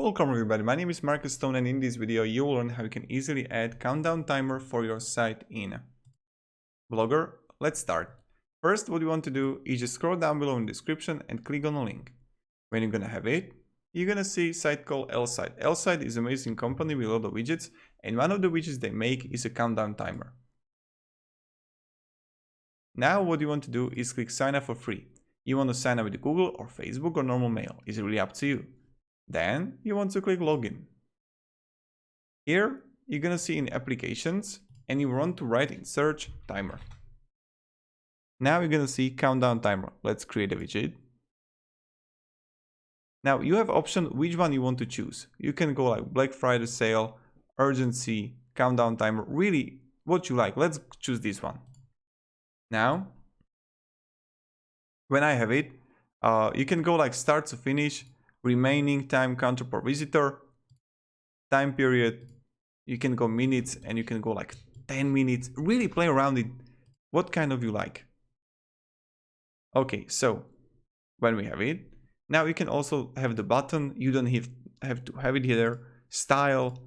Welcome everybody, my name is Marcus Stone and in this video you will learn how you can easily add countdown timer for your site in Blogger. Let's start. First, what you want to do is just scroll down below in the description and click on a link. When you're gonna have it, you're gonna see a site called L-Site. L-Site is an amazing company with a lot of widgets, and one of the widgets they make is a countdown timer. Now what you want to do is click sign up for free. You want to sign up with Google or Facebook or normal mail. It's really up to you. Then you want to click login. Here you're gonna see in applications and you want to write in search timer. Now you're gonna see countdown timer. Let's create a widget. Now you have option which one you want to choose. You can go like Black Friday sale, urgency, countdown timer, really what you like. Let's choose this one. Now when I have it, you can go like start to finish, remaining time counter per visitor, time period, you can go minutes and you can go like 10 minutes, really play around it, what kind of you like. Okay, so when we have it, now you can also have the button, you don't have to have it here, style,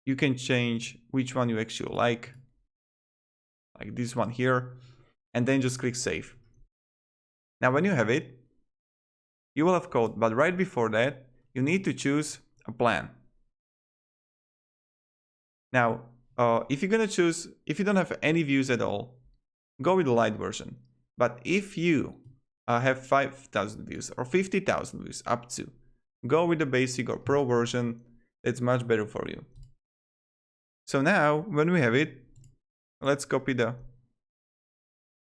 you can change which one you actually like this one here, and then just click save. Now when you have it, you will have code, but right before that, you need to choose a plan. Now, if you're gonna choose, if you don't have any views at all, go with the light version. But if you have 5,000 views or 50,000 views up to, go with the basic or pro version. It's much better for you. So now, when we have it, let's copy the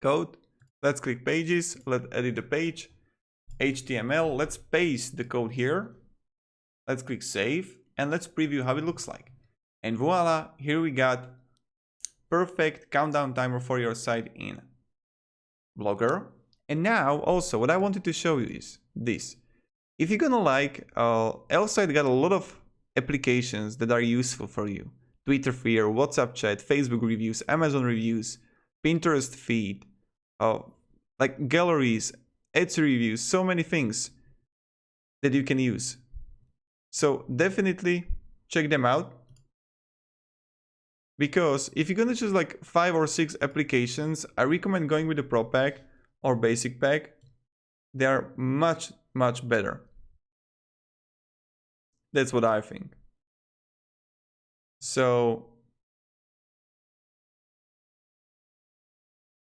code. Let's click pages, let's edit the page. HTML, let's paste the code here. Let's click save and let's preview how it looks like. And voila, here we got perfect countdown timer for your site in Blogger. And now also what I wanted to show you is this. If you're gonna like, L-Site got a lot of applications that are useful for you. Twitter feed, WhatsApp chat, Facebook reviews, Amazon reviews, Pinterest feed, like galleries, Etsy reviews, so many things that you can use. So definitely check them out. Because if you're gonna choose like 5 or 6 applications, I recommend going with the Pro pack or Basic pack. They are much better. That's what I think. So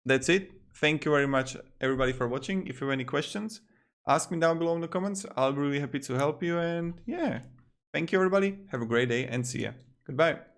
that's it. Thank you very much everybody for watching. If you have any questions, ask me down below in the comments. I'll be really happy to help you. And yeah, thank you everybody. Have a great day and see ya. Goodbye.